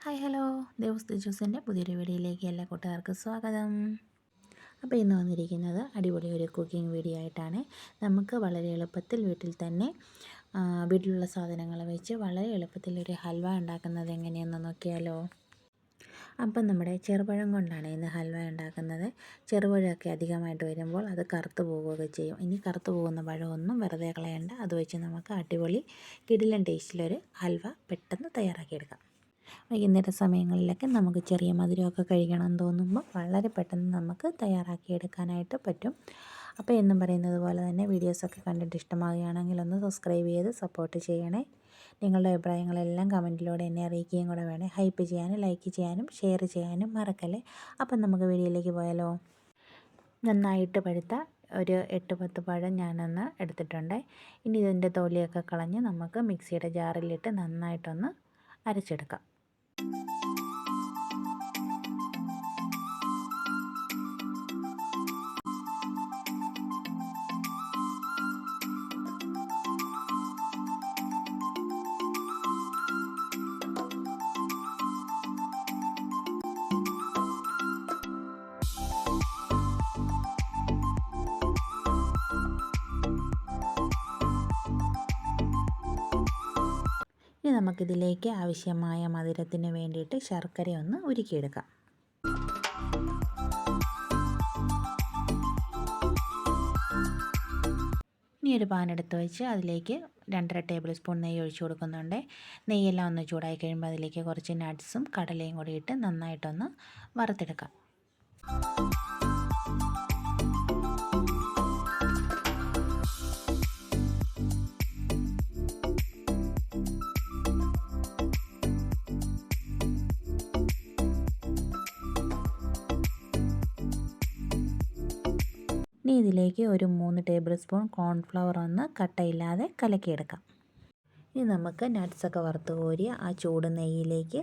Hi hello Devas the ജ്യൂസിൻ്റെ പുതിയൊരു വീഡിയോയിലേക്ക് എല്ലാ കൂട്ടുകാർക്കും സ്വാഗതം. അപ്പോൾ ഇന്ന് വന്നിരിക്കുന്നത് അടിപൊളി ഒരു കുക്കിംഗ് വീഡിയോ ആയിട്ടാണ്. നമുക്ക് വളരെ എളുപ്പത്തിൽ വീട്ടിൽ തന്നെ വീട്ടിലുള്ള സാധനങ്ങൾ വെച്ച് വളരെ എളുപ്പത്തിൽ ഒരു ഹൽവ ഉണ്ടാക്കുന്നത് എങ്ങനെയെന്ന് നോക്കിയാലോ. അപ്പം നമ്മുടെ ചെറുപഴം കൊണ്ടാണ് ഇന്ന് ഹൽവ ഉണ്ടാക്കുന്നത്. ചെറുപഴമൊക്കെ അധികമായിട്ട് വരുമ്പോൾ അത് കറുത്ത് പോവുകയൊക്കെ ചെയ്യും. ഇനി കറുത്ത് പോകുന്ന പഴമൊന്നും വെറുതെ കളയണ്ട. അത് വെച്ച് നമുക്ക് അടിപൊളി കിടിലൻ ടേസ്റ്റിലൊരു ഹൽവ പെട്ടെന്ന് തയ്യാറാക്കിയെടുക്കാം. വൈകുന്നേര സമയങ്ങളിലൊക്കെ നമുക്ക് ചെറിയ മധുരമൊക്കെ കഴിക്കണം തോന്നുമ്പോൾ വളരെ പെട്ടെന്ന് നമുക്ക് തയ്യാറാക്കിയെടുക്കാനായിട്ട് പറ്റും. അപ്പോൾ എന്നും പറയുന്നത് പോലെ തന്നെ വീഡിയോസൊക്കെ കണ്ടിട്ട് ഇഷ്ടമാവുകയാണെങ്കിൽ ഒന്ന് സബ്സ്ക്രൈബ് ചെയ്ത് സപ്പോർട്ട് ചെയ്യണേ. നിങ്ങളുടെ അഭിപ്രായങ്ങളെല്ലാം കമൻറ്റിലൂടെ എന്നെ അറിയിക്കുകയും കൂടെ വേണേ. ഹൈപ്പ് ചെയ്യാനും ലൈക്ക് ചെയ്യാനും ഷെയർ ചെയ്യാനും മറക്കല്ലേ. അപ്പം നമുക്ക് വീഡിയോയിലേക്ക് പോയാലോ. നന്നായിട്ട് പഴുത്ത ഒരു 8-10 പഴം ഞാനൊന്ന് എടുത്തിട്ടുണ്ട്. ഇനി ഇതിൻ്റെ തൊലിയൊക്കെ കളഞ്ഞ് നമുക്ക് മിക്സിയുടെ ജാറിലിട്ട് നന്നായിട്ടൊന്ന് അരച്ചെടുക്കാം. ഇനി നമുക്കിതിലേക്ക് ആവശ്യമായ മധുരത്തിന് വേണ്ടിയിട്ട് ശർക്കര ഒന്ന് ഉരുക്കിയെടുക്കാം. ഇനി ഒരു പാൻ എടുത്ത് വെച്ച് അതിലേക്ക് 2.5 ടേബിൾ സ്പൂൺ നെയ്യ് ഒഴിച്ച് കൊടുക്കുന്നുണ്ട്. നെയ്യെല്ലാം ഒന്ന് ചൂടായി കഴിയുമ്പോൾ അതിലേക്ക് കുറച്ച് നട്ട്സും കടലയും കൂടി ഇട്ട് നന്നായിട്ടൊന്ന് വറുത്തെടുക്കാം. ഇനി ഇതിലേക്ക് ഒരു 3 ടേബിൾ സ്പൂൺ കോൺഫ്ലവർ ഒന്ന് കട്ടയില്ലാതെ കലക്കിയെടുക്കാം. ഇനി നമുക്ക് നട്ട്സൊക്കെ വറുത്ത് കോരിയ ആ ചൂട് നെയ്യിലേക്ക്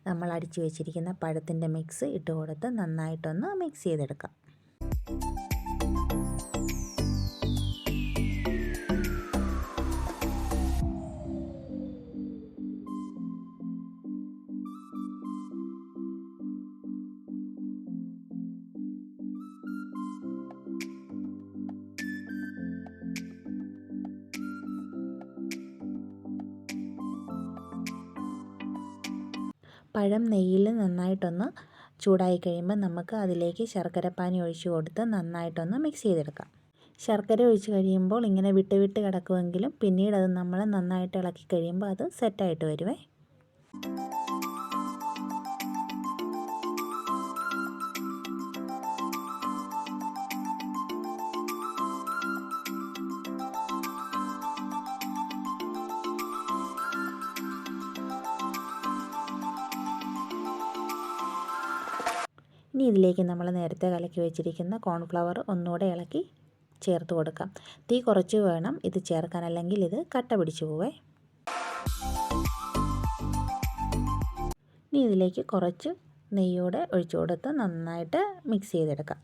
നമ്മൾ അടിച്ചു വെച്ചിരിക്കുന്ന പഴത്തിൻ്റെ മിക്സ് ഇട്ട് കൊടുത്ത് നന്നായിട്ടൊന്ന് മിക്സ് ചെയ്തെടുക്കാം. പഴം നെയ്യിൽ നന്നായിട്ടൊന്ന് ചൂടായി കഴിയുമ്പോൾ നമുക്ക് അതിലേക്ക് ശർക്കരപ്പാനി ഒഴിച്ച് കൊടുത്ത് നന്നായിട്ടൊന്ന് മിക്സ് ചെയ്തെടുക്കാം. ശർക്കര ഒഴിച്ച് കഴിയുമ്പോൾ ഇങ്ങനെ വിട്ട് വിട്ട് കിടക്കുമെങ്കിലും പിന്നീട് അത് നമ്മൾ നന്നായിട്ട് ഇളക്കി കഴിയുമ്പോൾ അത് സെറ്റായിട്ട് വരുവേ. ഇനി ഇതിലേക്ക് നമ്മൾ നേരത്തെ കലക്കി വെച്ചിരിക്കുന്ന കോൺഫ്ലവർ ഒന്നുകൂടെ ഇളക്കി ചേർത്ത് കൊടുക്കാം. തീ കുറച്ച് വേണം ഇത് ചേർക്കാൻ, അല്ലെങ്കിൽ ഇത് കട്ട പിടിച്ചു പോവേ. ഇനി ഇതിലേക്ക് കുറച്ച് നെയ്യോടെ ഒഴിച്ചു കൊടുത്ത് നന്നായിട്ട് മിക്സ് ചെയ്തെടുക്കാം.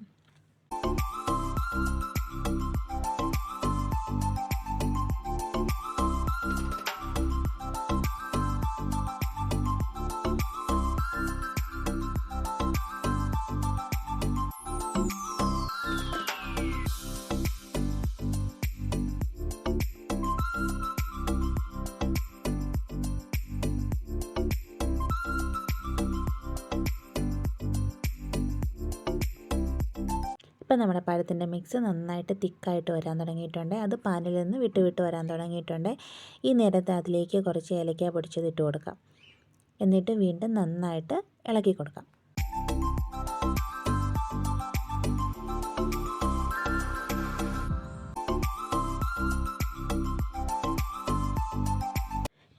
ഇപ്പം നമ്മുടെ പഴത്തിൻ്റെ മിക്സ് നന്നായിട്ട് തിക്കായിട്ട് വരാൻ തുടങ്ങിയിട്ടുണ്ട്. അത് പാനിൽ നിന്ന് വിട്ട് വിട്ട് വരാൻ തുടങ്ങിയിട്ടുണ്ട്. ഈ നേരത്തെ അതിലേക്ക് കുറച്ച് ഏലക്ക പൊടിച്ചത് ഇട്ട് കൊടുക്കാം. എന്നിട്ട് വീണ്ടും നന്നായിട്ട് ഇളക്കി കൊടുക്കാം.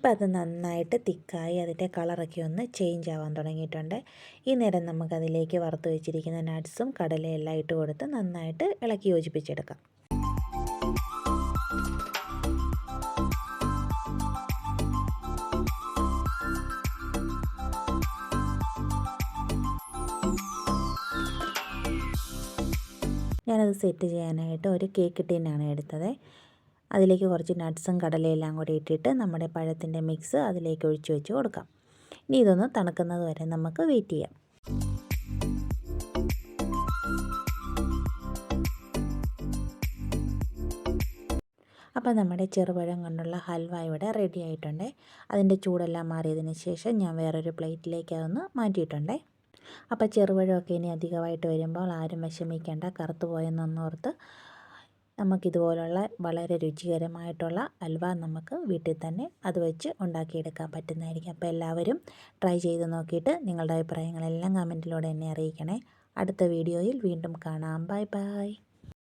ഇപ്പം അത് നന്നായിട്ട് തിക്കായി അതിൻ്റെ കളറൊക്കെ ഒന്ന് ചേഞ്ച് ആവാൻ തുടങ്ങിയിട്ടുണ്ട്. ഈ നേരം നമുക്കതിലേക്ക് വറുത്ത് വെച്ചിരിക്കുന്ന നട്ട്സും കടലയെല്ലാം ഇട്ട് കൊടുത്ത് നന്നായിട്ട് ഇളക്കി യോജിപ്പിച്ചെടുക്കാം. ഞാനത് സെറ്റ് ചെയ്യാനായിട്ട് ഒരു കേക്ക് ടിന്നാണ് എടുത്തത്. അതിലേക്ക് കുറച്ച് നട്ട്സും കടലയെല്ലാം കൂടി ഇട്ടിട്ട് നമ്മുടെ പഴത്തിൻ്റെ മിക്സ് അതിലേക്ക് ഒഴിച്ച് വെച്ച് കൊടുക്കാം. ഇനി ഇതൊന്ന് തണുക്കുന്നത് വരെ നമുക്ക് വെയിറ്റ് ചെയ്യാം. അപ്പോൾ നമ്മുടെ ചെറുപഴം കൊണ്ടുള്ള ഹൽവ ഇവിടെ റെഡി ആയിട്ടുണ്ട്. അതിൻ്റെ ചൂടെല്ലാം മാറിയതിന് ശേഷം ഞാൻ വേറൊരു പ്ലേറ്റിലേക്ക് അതൊന്ന് മാറ്റിയിട്ടുണ്ട്. അപ്പോൾ ചെറുപഴമൊക്കെ ഇനി അധികമായിട്ട് വരുമ്പോൾ ആരും വിഷമിക്കേണ്ട, കറുത്തു പോയെന്നൊന്നോർത്ത് നമുക്കിതുപോലുള്ള വളരെ രുചികരമായിട്ടുള്ള ഹൽവ നമുക്ക് വീട്ടിൽ തന്നെ അത് വെച്ച് ഉണ്ടാക്കിയെടുക്കാൻ പറ്റുന്നതായിരിക്കും. അപ്പോൾ എല്ലാവരും ട്രൈ ചെയ്ത് നോക്കിയിട്ട് നിങ്ങളുടെ അഭിപ്രായങ്ങളെല്ലാം കമൻറ്റിലൂടെ എന്നെ അറിയിക്കണേ. അടുത്ത വീഡിയോയിൽ വീണ്ടും കാണാം. Bye bye.